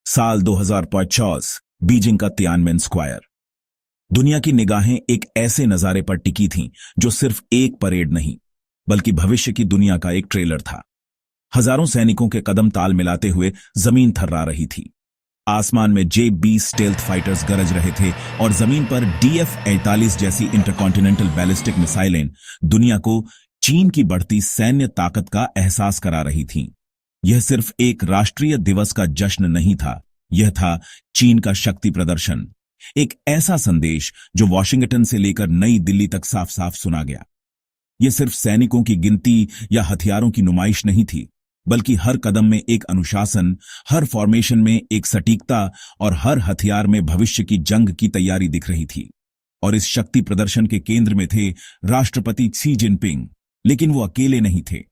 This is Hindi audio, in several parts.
साल 2050 बीजिंग का तियानमेन स्क्वायर। दुनिया की निगाहें एक ऐसे नजारे पर टिकी थीं जो सिर्फ एक परेड नहीं बल्कि भविष्य की दुनिया का एक ट्रेलर था। हजारों सैनिकों के कदम ताल मिलाते हुए जमीन थर्रा रही थी। आसमान में J-20 स्टेल्थ फाइटर्स गरज रहे थे और जमीन पर DF-48 जैसी इंटरकॉन्टिनेंटल बैलिस्टिक मिसाइलें दुनिया को चीन की बढ़ती सैन्य ताकत का एहसास करा रही थीं। यह सिर्फ एक राष्ट्रीय दिवस का जश्न नहीं था, यह था चीन का शक्ति प्रदर्शन, एक ऐसा संदेश जो वॉशिंगटन से लेकर नई दिल्ली तक साफ साफ सुना गया। यह सिर्फ सैनिकों की गिनती या हथियारों की नुमाइश नहीं थी, बल्कि हर कदम में एक अनुशासन, हर फॉर्मेशन में एक सटीकता और हर हथियार में भविष्य की जंग की तैयारी दिख रही थी। और इस शक्ति प्रदर्शन के केंद्र में थे राष्ट्रपति शी जिनपिंग, लेकिन वो अकेले नहीं थे।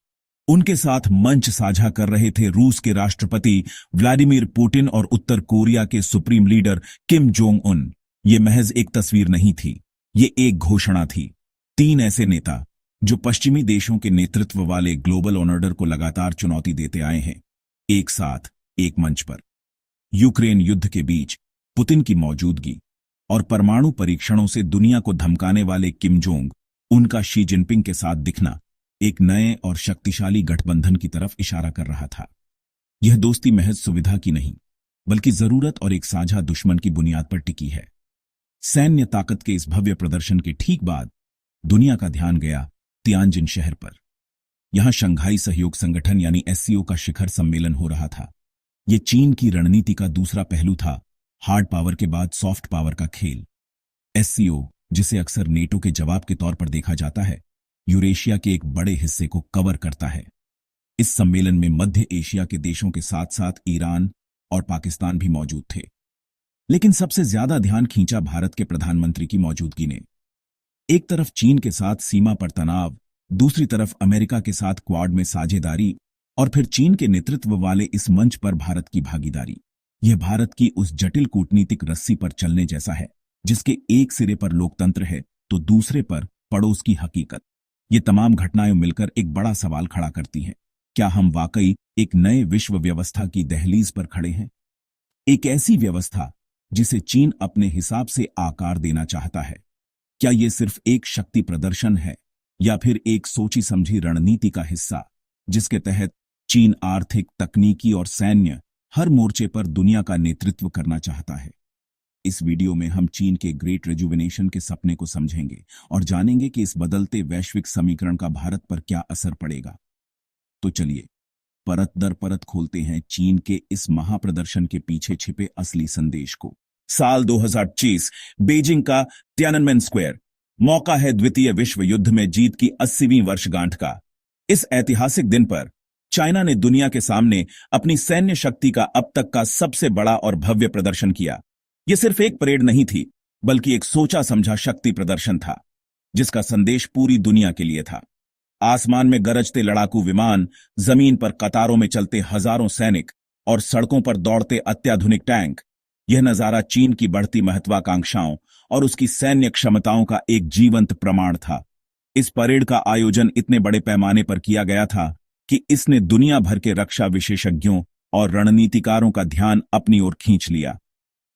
उनके साथ मंच साझा कर रहे थे रूस के राष्ट्रपति व्लादिमीर पुतिन और उत्तर कोरिया के supreme leader Kim Jong Un. ये महज एक तस्वीर नहीं थी, ये एक घोषणा थी। तीन ऐसे नेता जो पश्चिमी देशों के नेतृत्व वाले ग्लोबल ऑर्डर को लगातार चुनौती देते आए हैं, एक साथ एक मंच पर। यूक्रेन युद्ध के बीच पुतिन की मौजूदगी और परमाणु परीक्षणों से दुनिया को धमकाने वाले किम जोंग उनका शी जिनपिंग के साथ दिखना एक नए और शक्तिशाली गठबंधन की तरफ इशारा कर रहा था। यह दोस्ती महज सुविधा की नहीं, बल्कि जरूरत और एक साझा दुश्मन की बुनियाद पर टिकी है। सैन्य ताकत के इस भव्य प्रदर्शन के ठीक बाद दुनिया का ध्यान गया तियानजिन शहर पर। यहां शंघाई सहयोग संगठन यानी SCO का शिखर सम्मेलन हो रहा था। यह चीन की रणनीति का दूसरा पहलू था, हार्ड पावर के बाद सॉफ्ट पावर का खेल। SCO, जिसे अक्सर नेटो के जवाब के तौर पर देखा जाता है, यूरेशिया के एक बड़े हिस्से को कवर करता है। इस सम्मेलन में मध्य एशिया के देशों के साथ साथ ईरान और पाकिस्तान भी मौजूद थे। लेकिन सबसे ज्यादा ध्यान खींचा भारत के प्रधानमंत्री की मौजूदगी ने। एक तरफ चीन के साथ सीमा पर तनाव, दूसरी तरफ अमेरिका के साथ क्वाड में साझेदारी और फिर चीन के नेतृत्व वाले इस मंच पर भारत की भागीदारी। यह भारत की उस जटिल कूटनीतिक रस्सी पर चलने जैसा है जिसके एक सिरे पर लोकतंत्र है तो दूसरे पर पड़ोस की हकीकत। ये तमाम घटनाएं मिलकर एक बड़ा सवाल खड़ा करती हैं। क्या हम वाकई एक नए विश्व व्यवस्था की दहलीज पर खड़े हैं? एक ऐसी व्यवस्था जिसे चीन अपने हिसाब से आकार देना चाहता है। क्या ये सिर्फ एक शक्ति प्रदर्शन है या फिर एक सोची समझी रणनीति का हिस्सा जिसके तहत चीन आर्थिक, तकनीकी और सैन्य हर मोर्चे पर दुनिया का नेतृत्व करना चाहता है? इस वीडियो में हम चीन के ग्रेट रेजुविनेशन के सपने को समझेंगे और जानेंगे कि इस बदलते वैश्विक समीकरण का भारत पर क्या असर पड़ेगा। तो चलिए परत दर परत खोलते हैं चीन के इस महाप्रदर्शन के पीछे छिपे असली संदेश को। साल 2025 बीजिंग का तियाननमेन स्क्वायर। मौका है द्वितीय विश्व युद्ध में जीत की 80वीं वर्षगांठ का। इस ऐतिहासिक दिन पर चाइना ने दुनिया के सामने अपनी सैन्य शक्ति का अब तक का सबसे बड़ा और भव्य प्रदर्शन किया। यह सिर्फ एक परेड नहीं थी, बल्कि एक सोचा समझा शक्ति प्रदर्शन था जिसका संदेश पूरी दुनिया के लिए था। आसमान में गरजते लड़ाकू विमान, जमीन पर कतारों में चलते हजारों सैनिक और सड़कों पर दौड़ते अत्याधुनिक टैंक। यह नजारा चीन की बढ़ती महत्वाकांक्षाओं और उसकी सैन्य क्षमताओं का एक जीवंत प्रमाण था। इस परेड का आयोजन इतने बड़े पैमाने पर किया गया था कि इसने दुनिया भर के रक्षा विशेषज्ञों और रणनीतिकारों का ध्यान अपनी ओर खींच लिया।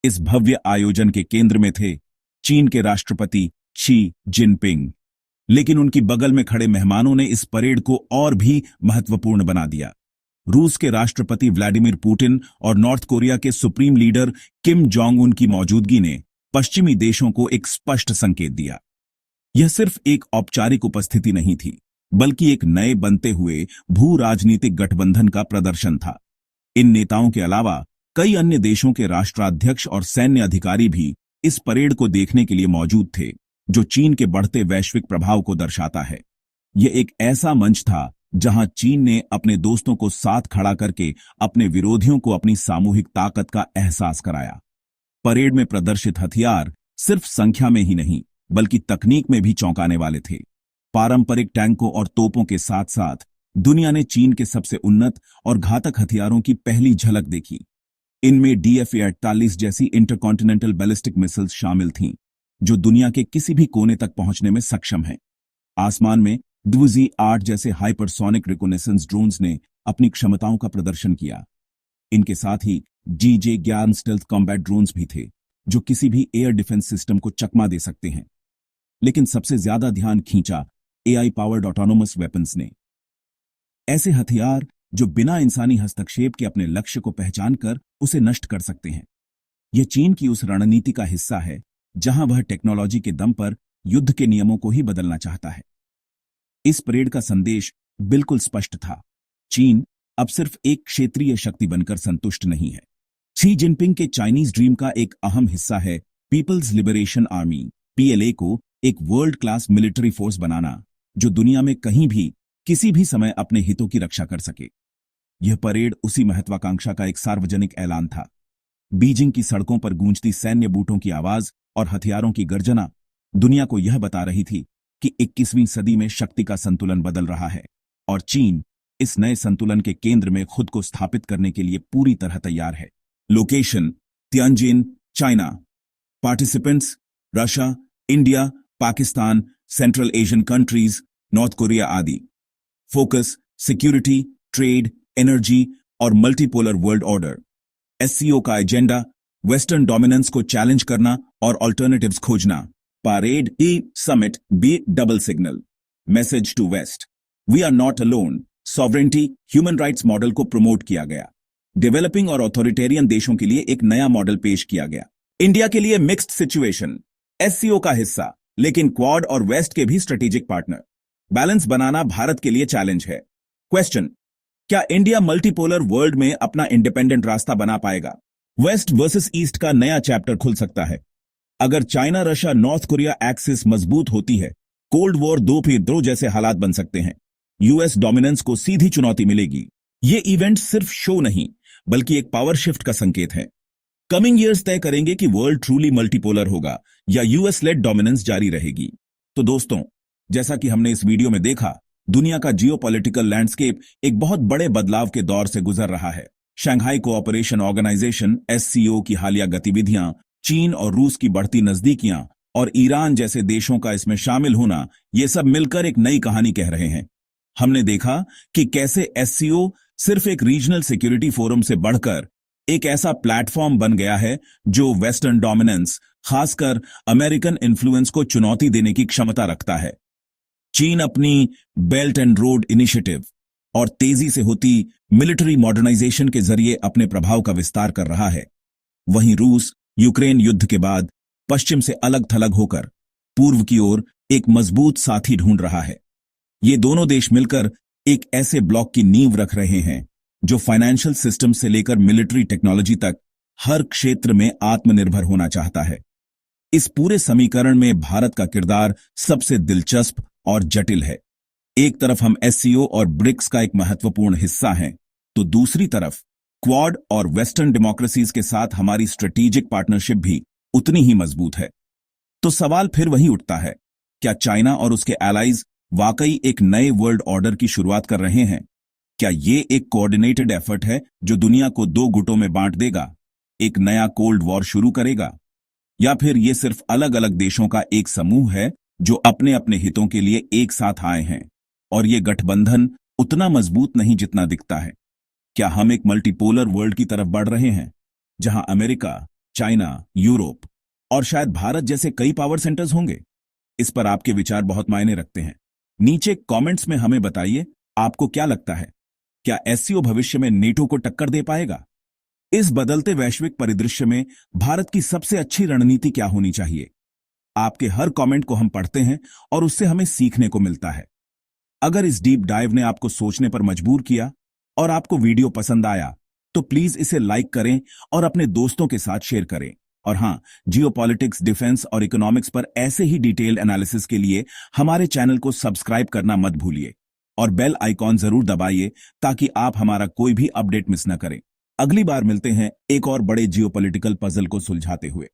इस भव्य आयोजन के केंद्र में थे चीन के राष्ट्रपति शी जिनपिंग, लेकिन उनकी बगल में खड़े मेहमानों ने इस परेड को और भी महत्वपूर्ण बना दिया। रूस के राष्ट्रपति व्लादिमीर पुतिन और नॉर्थ कोरिया के supreme leader Kim Jong Un की मौजूदगी ने पश्चिमी देशों को एक स्पष्ट संकेत दिया। यह सिर्फ एक औपचारिक उपस्थिति नहीं थी, बल्कि एक नए बनते हुए भू राजनीतिक गठबंधन का प्रदर्शन था। इन नेताओं के अलावा कई अन्य देशों के राष्ट्राध्यक्ष और सैन्य अधिकारी भी इस परेड को देखने के लिए मौजूद थे, जो चीन के बढ़ते वैश्विक प्रभाव को दर्शाता है। यह एक ऐसा मंच था जहां चीन ने अपने दोस्तों को साथ खड़ा करके अपने विरोधियों को अपनी सामूहिक ताकत का एहसास कराया। परेड में प्रदर्शित हथियार सिर्फ संख्या में ही नहीं, बल्कि तकनीक में भी चौंकाने वाले थे। पारंपरिक टैंकों और तोपों के साथ साथ दुनिया ने चीन के सबसे उन्नत और घातक हथियारों की पहली झलक देखी। इनमें DF-48 जैसी इंटरकॉन्टिनेंटल बैलिस्टिक मिसाइल्स शामिल थीं, जो दुनिया के किसी भी कोने तक पहुंचने में सक्षम हैं। आसमान में DZ-8 जैसे हाइपरसोनिक रिकोनेसेंस ड्रोन्स ने अपनी क्षमताओं का प्रदर्शन किया। इनके साथ ही GJ-11 स्टेल्थ कॉम्बैट ड्रोन्स भी थे जो किसी भी एयर डिफेंस सिस्टम को चकमा दे सकते हैं। लेकिन सबसे ज्यादा ध्यान खींचा AI पावर्ड ऑटोनोमस वेपन्स ने। ऐसे हथियार जो बिना इंसानी हस्तक्षेप के अपने लक्ष्य को पहचान कर उसे नष्ट कर सकते हैं। यह चीन की उस रणनीति का हिस्सा है जहां वह टेक्नोलॉजी के दम पर युद्ध के नियमों को ही बदलना चाहता है। इस परेड का संदेश बिल्कुल स्पष्ट था। चीन अब सिर्फ एक क्षेत्रीय शक्ति बनकर संतुष्ट नहीं है। शी जिनपिंग के चाइनीज ड्रीम का एक अहम हिस्सा है पीपल्स लिबरेशन आर्मी PLA को एक वर्ल्ड क्लास मिलिट्री फोर्स बनाना जो दुनिया में कहीं भी किसी भी समय अपने हितों की रक्षा कर सके। यह परेड उसी महत्वाकांक्षा का एक सार्वजनिक ऐलान था। बीजिंग की सड़कों पर गूंजती सैन्य बूटों की आवाज और हथियारों की गर्जना दुनिया को यह बता रही थी कि 21वीं सदी में शक्ति का संतुलन बदल रहा है और चीन इस नए संतुलन के केंद्र में खुद को स्थापित करने के लिए पूरी तरह तैयार है। Location Tianjin, China. Participants Russia, India, Pakistan, central Asian countries, North Korea आदि। फोकस सिक्योरिटी, ट्रेड, एनर्जी और मल्टीपोलर वर्ल्ड ऑर्डर। SCO का एजेंडा वेस्टर्न डोमिनेंस को चैलेंज करना और ऑल्टरनेटिव्स खोजना। Parade E summit B double signal. Message to west, we are not alone. Sovereignty, human rights model को प्रमोट किया गया। डेवलपिंग और ऑथोरिटेरियन देशों के लिए एक नया मॉडल पेश किया गया। इंडिया के लिए मिक्स्ड सिचुएशन, SCO का हिस्सा लेकिन क्वाड और वेस्ट के भी स्ट्रेटेजिक पार्टनर। बैलेंस बनाना भारत के लिए चैलेंज है। क्वेश्चन, क्या इंडिया मल्टीपोलर वर्ल्ड में अपना इंडिपेंडेंट रास्ता बना पाएगा? वेस्ट वर्सेस ईस्ट का नया चैप्टर खुल सकता है। अगर China, Russia, north Korea axis मजबूत होती है, कोल्ड वॉर 2 जैसे हालात बन सकते हैं। US डोमिनेंस को सीधी चुनौती मिलेगी। ये इवेंट सिर्फ शो नहीं बल्कि एक पावर शिफ्ट का संकेत है। कमिंग ईयर्स तय करेंगे कि वर्ल्ड ट्रूली मल्टीपोलर होगा या US लेड डोमिनेंस जारी रहेगी। तो दोस्तों, जैसा कि हमने इस वीडियो में देखा, दुनिया का जियोपॉलिटिकल लैंडस्केप एक बहुत बड़े बदलाव के दौर से गुजर रहा है। शंघाई कोऑपरेशन ऑर्गेनाइजेशन SCO की हालिया गतिविधियां, चीन और रूस की बढ़ती नजदीकियां और ईरान जैसे देशों का इसमें शामिल होना, ये सब मिलकर एक नई कहानी कह रहे हैं। हमने देखा कि कैसे SCO सिर्फ एक रीजनल सिक्योरिटी फोरम से बढ़कर एक ऐसा प्लेटफॉर्म बन गया है जो वेस्टर्न डोमिनेंस, खासकर अमेरिकन इन्फ्लुएंस को चुनौती देने की क्षमता रखता है। चीन अपनी बेल्ट एंड रोड इनिशिएटिव और तेजी से होती मिलिट्री मॉडर्नाइजेशन के जरिए अपने प्रभाव का विस्तार कर रहा है। वहीं रूस यूक्रेन युद्ध के बाद पश्चिम से अलग थलग होकर पूर्व की ओर एक मजबूत साथी ढूंढ रहा है। ये दोनों देश मिलकर एक ऐसे ब्लॉक की नींव रख रहे हैं जो फाइनेंशियल सिस्टम से लेकर मिलिट्री टेक्नोलॉजी तक हर क्षेत्र में आत्मनिर्भर होना चाहता है। इस पूरे समीकरण में भारत का किरदार सबसे दिलचस्प और जटिल है। एक तरफ हम SCO और ब्रिक्स का एक महत्वपूर्ण हिस्सा हैं, तो दूसरी तरफ क्वाड और वेस्टर्न डेमोक्रेसीज के साथ हमारी स्ट्रेटेजिक पार्टनरशिप भी उतनी ही मजबूत है। तो सवाल फिर वही उठता है, क्या चाइना और उसके एलाइज वाकई एक नए वर्ल्ड ऑर्डर की शुरुआत कर रहे हैं? क्या ये एक कोऑर्डिनेटेड एफर्ट है जो दुनिया को 2 गुटों में बांट देगा, एक नया कोल्ड वॉर शुरू करेगा? या फिर ये सिर्फ अलग अलग देशों का एक समूह है जो अपने अपने हितों के लिए एक साथ आए हैं और ये गठबंधन उतना मजबूत नहीं जितना दिखता है? क्या हम एक मल्टीपोलर वर्ल्ड की तरफ बढ़ रहे हैं जहां अमेरिका, चाइना, यूरोप और शायद भारत जैसे कई पावर सेंटर्स होंगे? इस पर आपके विचार बहुत मायने रखते हैं। नीचे कमेंट्स में हमें बताइए, आपको क्या लगता है? क्या SCO भविष्य में नेटो को टक्कर दे पाएगा? इस बदलते वैश्विक परिदृश्य में भारत की सबसे अच्छी रणनीति क्या होनी चाहिए? आपके हर कमेंट को हम पढ़ते हैं और उससे हमें सीखने को मिलता है। अगर इस डीप डाइव ने आपको सोचने पर मजबूर किया और आपको वीडियो पसंद आया तो प्लीज इसे लाइक करें और अपने दोस्तों के साथ शेयर करें। और हां, जियोपॉलिटिक्स, डिफेंस और इकोनॉमिक्स पर ऐसे ही डिटेल्ड एनालिसिस के लिए हमारे चैनल को सब्सक्राइब करना मत भूलिए और बेल आइकॉन जरूर दबाइए ताकि आप हमारा कोई भी अपडेट मिस न करें। अगली बार मिलते हैं एक और बड़े जियोपॉलिटिकल पजल को सुलझाते हुए।